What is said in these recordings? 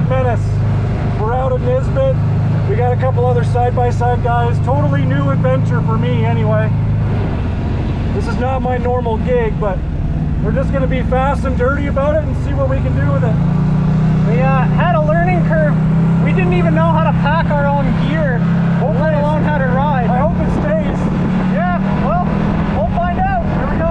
Menace. We're out at Nisbet. We got a couple other side-by-side guys. Totally new adventure for me anyway. This is not my normal gig, but we're just going to be fast and dirty about it and see what we can do with it. We had a learning curve. We didn't even know how to pack our own gear, let alone how to ride. I hope it stays. Yeah, well, we'll find out. Here we go.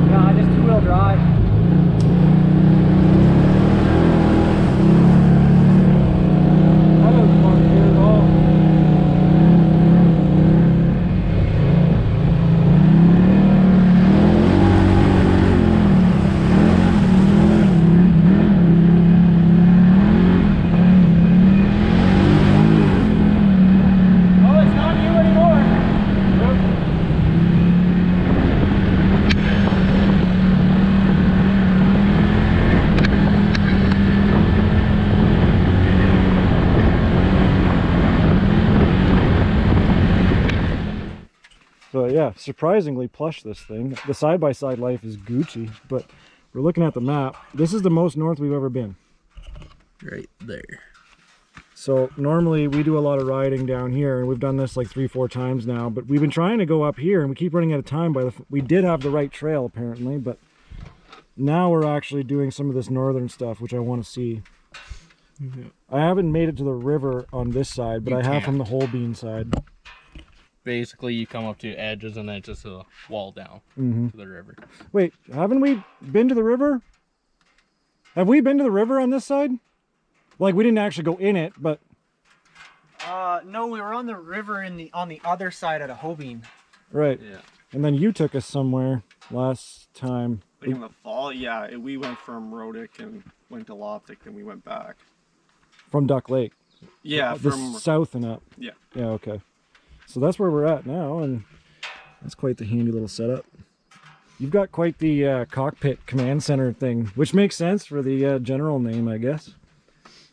Yeah, just two-wheel drive. So yeah, surprisingly plush, this thing. The side-by-side life is Gucci, but we're looking at the map. This is the most north we've ever been. Right there. So normally we do a lot of riding down here, and we've done this like 3-4 times now, but we've been trying to go up here and we keep running out of time. We did have the right trail apparently, but now we're actually doing some of this northern stuff, which I want to see. I haven't made it to the river on this side, but I have from the Holbein side. Basically, you come up to edges and then it's just a wall down to the river. Wait, haven't we been to the river? Have we been to the river on this side? Like, we didn't actually go in it, but... No, we were on the river on the other side of the Holbein. Right. Yeah. And then you took us somewhere last time. Like in the fall, yeah, we went from Rodick and went to Loptic and we went back. From Duck Lake. Yeah, The from south and up. yeah. Yeah, okay. So that's where we're at now, and that's quite the handy little setup. You've got quite the cockpit command center thing, which makes sense for the general name, I guess.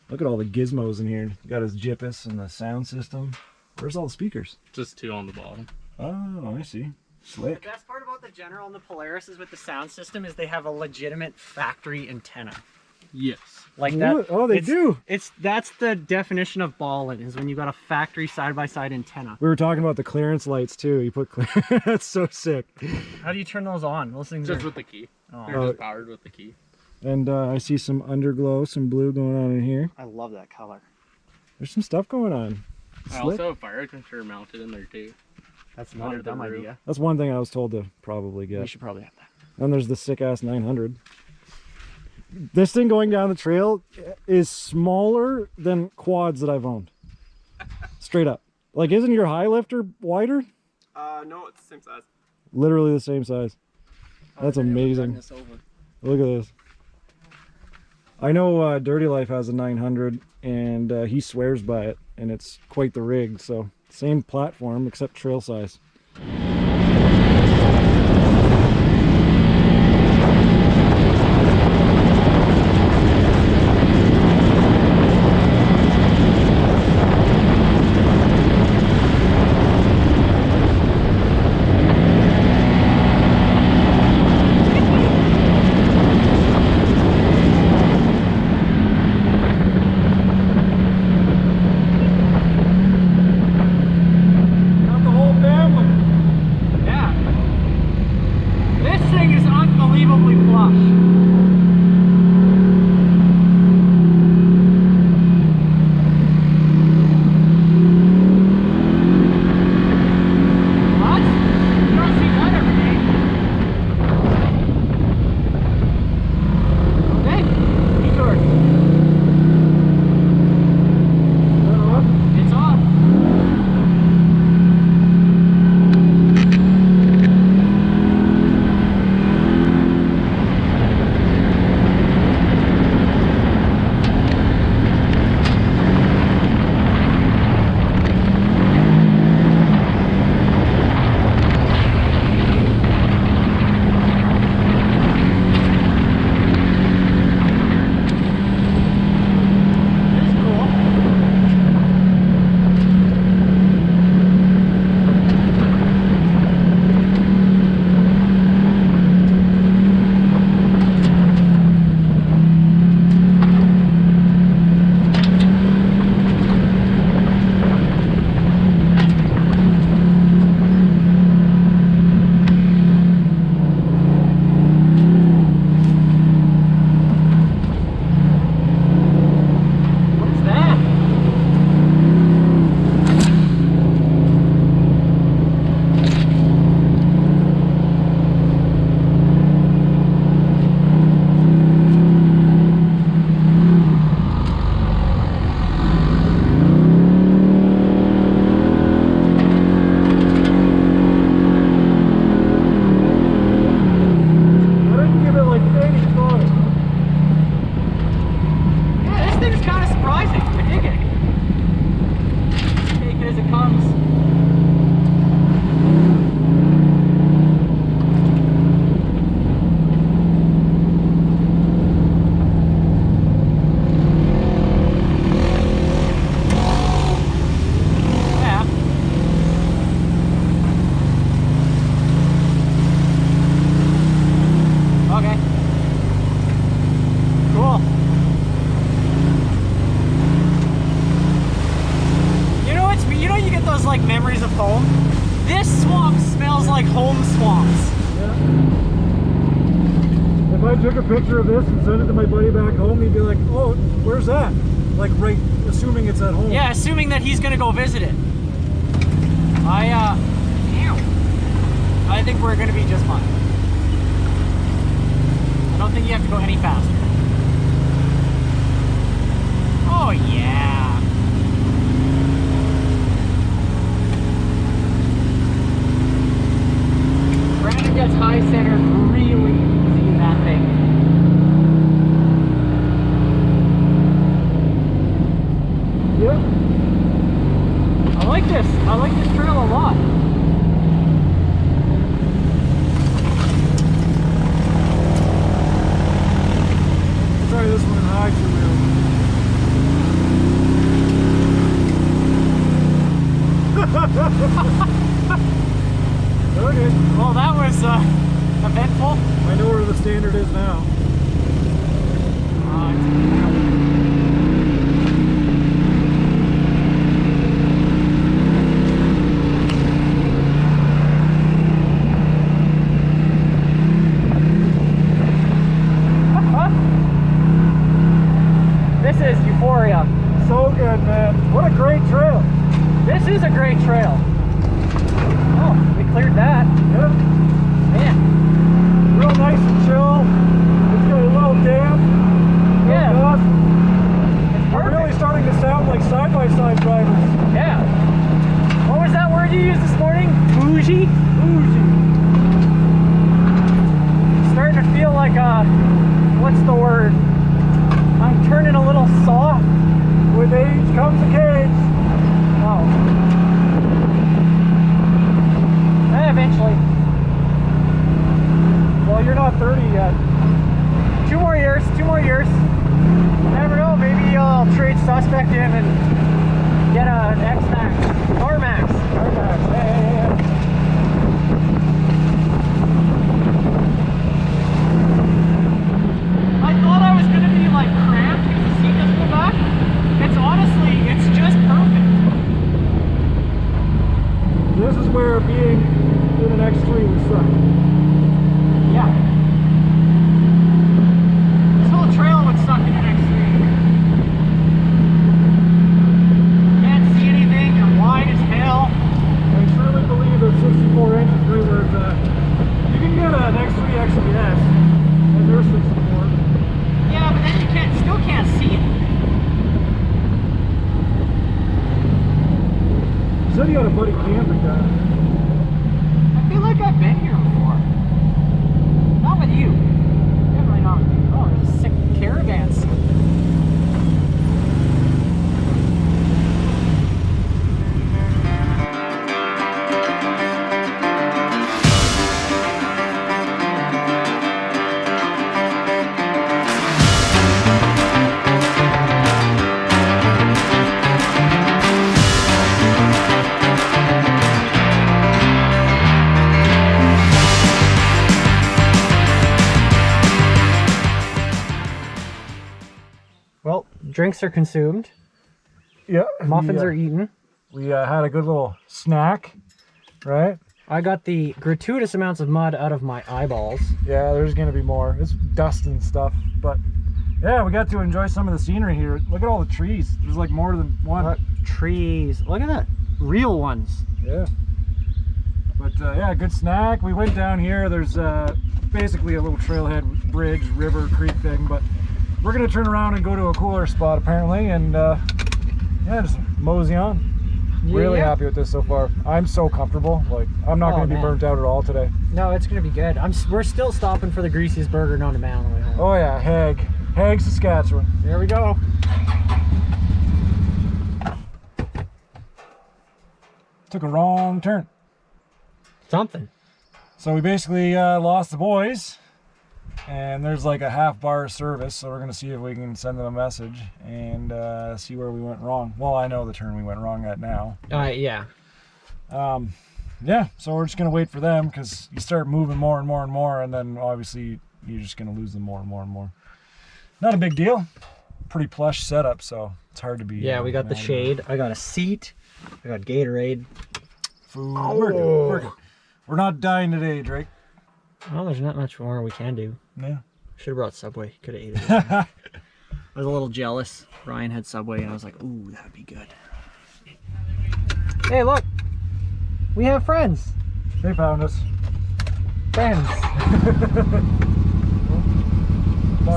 Look at all the gizmos in here. Got his JIPIS and the sound system. Where's all the speakers? Just two on the bottom. Oh, I see. The Slick. best part about the General and the Polaris is with the sound system is they have a legitimate factory antenna. Yes. Like that. Oh, they do. That's the definition of ballin', is when you got a factory side-by-side antenna. We were talking about the clearance lights too. You put that's so sick. How do you turn those on? Those things Just are... with the key. Oh. They're just powered with the key. And I see some underglow, some blue going on in here. I love that color. There's some stuff going on. I Slick. also have a fire extinguisher mounted in there too. That's not Under a the dumb roof. idea. That's one thing I was told to probably get. We should probably have that. And there's the sick-ass 900. This thing going down the trail is smaller than quads that I've owned. Straight up. Like, isn't your high lifter wider? No, it's the same size. Literally the same size. That's amazing. This over. Look at this. I know Dirty Life has a 900, and he swears by it, and it's quite the rig. So, same platform, except trail size. Got the whole family. This swamp smells like home swamps. If I took a picture of this and sent it to my buddy back home, he'd be like, oh, where's that? Like right, assuming it's at home. Yeah, assuming that he's gonna go visit it. I think we're gonna be just fine. I don't think you have to go any faster. Oh yeah. Brandon gets high centered really easy in that thing. Yep. I like this trail a lot. Try this one in high too, Okay. Well, that was eventful. I know where the standard is now. This is euphoria. So good, man. What a great trail. This is a great trail. Oh, we cleared that. Yep. Man. Real nice and chill. It's got a little damp. Yeah. Dust. It's We're perfect. really starting to sound like side-by-side drivers. Yeah. What was that word you used this morning? Bougie? Bougie. Starting to feel like what's the word? I'm turning a little soft. With age comes a cage. Oh. Eventually. Well, you're not 30 yet. 2 more years, 2 more years. You never know, maybe I'll trade suspect in and get an X-Max. R-Max. R-Max. Hey. I thought I was going to be like cramped because the seat doesn't go back. It's honestly, it's just perfect. This is where being in an X3 would suck. Yeah. This whole trail would suck in an X3. Can't see anything, you're wide as hell. I truly believe that 64 inches right where it's at. You can get an X3 XPS, and they're 64. Yeah, but then you still can't see it. You said you had a buddy camping down. I feel like I've been here before. Not with you. Definitely not with you. Oh, there's a sick caravan seat. Well, drinks are consumed. Yeah. Muffins are eaten. We had a good little snack, right? I got the gratuitous amounts of mud out of my eyeballs. Yeah, there's gonna be more. It's dust and stuff, but yeah, we got to enjoy some of the scenery here. Look at all the trees. There's like more than one. What trees? Look at that. Real ones. Yeah. But yeah, good snack. We went down here. There's basically a little trailhead bridge, river, creek thing, but we're gonna turn around and go to a cooler spot apparently, and yeah, just mosey on. Really happy with this so far. I'm so comfortable. Like, I'm not gonna be burnt out at all today. No, it's gonna be good. We're still stopping for the greasiest burger known to man on the way home. Oh yeah, Hague, Saskatchewan. There we go. Took a wrong turn. Something. So we basically lost the boys, and there's like a half bar service, so we're gonna see if we can send them a message and see where we went wrong. Well, I know the turn we went wrong at now. Yeah. Yeah, so we're just gonna wait for them, because you start moving more and more and more, and then obviously you're just gonna lose them more and more and more. Not a big deal. Pretty plush setup, so it's hard to be. Yeah, we got the shade. I got a seat. I got Gatorade. Food. We're good. We're good. We're not dying today, Drake. Well, there's not much more we can do. Yeah. Should have brought Subway. Could have ate it. I was a little jealous. Ryan had Subway, and I was like, ooh, that'd be good. Hey, look. We have friends. They found us. Friends.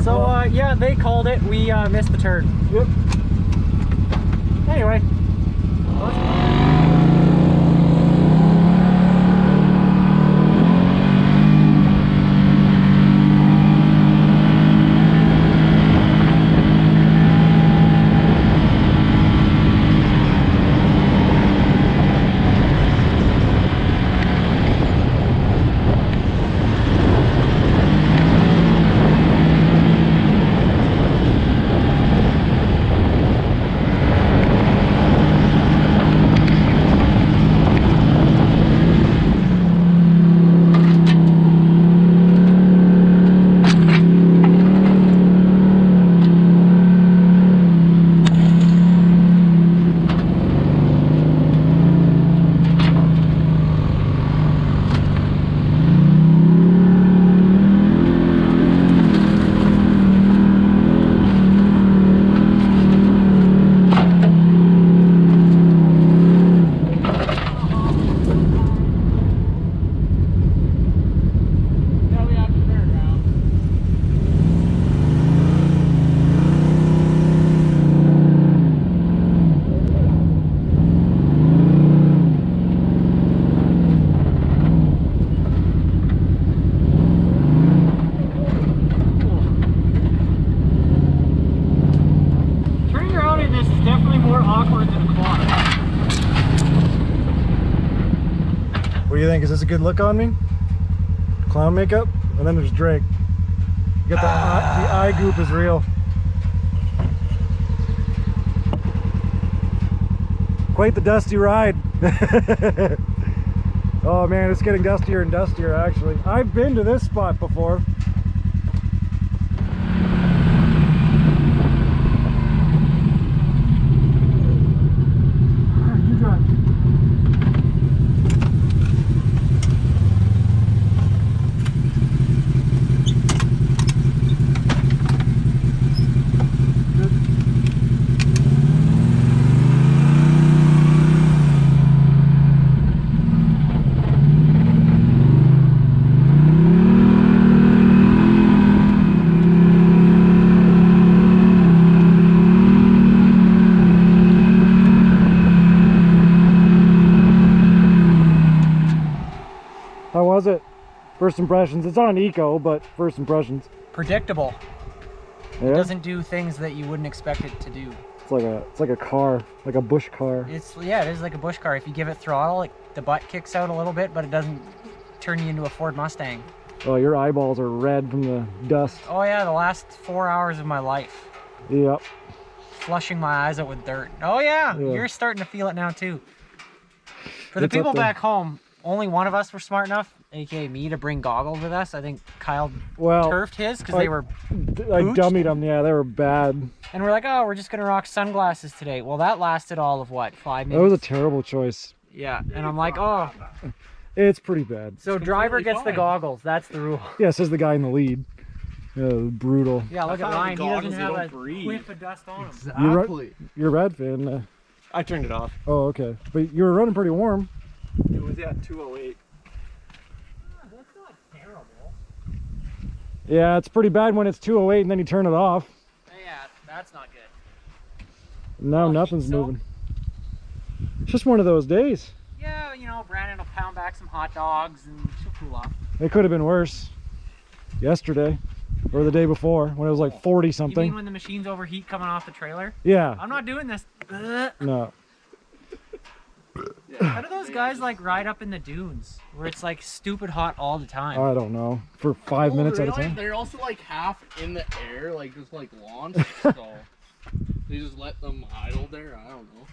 So, yeah, they called it. We missed the turn. Yep. Anyway. What do you think? Is this a good look on me? Clown makeup? And then there's Drake. You got the eye goop is real. Quite the dusty ride. Oh man, it's getting dustier and dustier actually. I've been to this spot before. You drive. How was it? First impressions. It's on eco, but first impressions. Predictable. Yeah? It doesn't do things that you wouldn't expect it to do. It's like a car, like a bush car. Yeah, it is like a bush car. If you give it throttle, like the butt kicks out a little bit, but it doesn't turn you into a Ford Mustang. Oh, your eyeballs are red from the dust. Oh yeah, the last 4 hours of my life. Yep. Flushing my eyes out with dirt. Oh yeah, you're starting to feel it now too. For the It's people up there. back home, only one of us were smart enough, aka me, to bring goggles with us. I think Kyle turfed his because they were I dummied them. Yeah, they were bad. and we're like, oh, we're just gonna rock sunglasses today. Well, that lasted all of what, 5 minutes? That was a terrible choice. Yeah, and I'm like, oh. It's pretty bad. So driver gets the goggles. That's the rule. Yeah, says the guy in the lead. Brutal. Yeah, look at Ryan. He doesn't have a breathe. whiff of dust on him. Exactly. You're a Rad fan. I turned it off. Oh, okay. But you were running pretty warm. It was at 208. That's not terrible. Yeah, it's pretty bad when it's 208 and then you turn it off. Yeah, that's not good. Now Well, nothing's so- moving. It's just one of those days. Yeah, you know, Brandon will pound back some hot dogs and she'll cool off. It could have been worse. Yesterday. Or the day before when it was like 40 You something. mean when the machines overheat coming off the trailer? Yeah. I'm not doing this. No. How do those guys like ride up in the dunes where it's like stupid hot all the time? I don't know. For 5 minutes at a time. They're also like half in the air, like just like launched. So they just let them idle there. I don't know.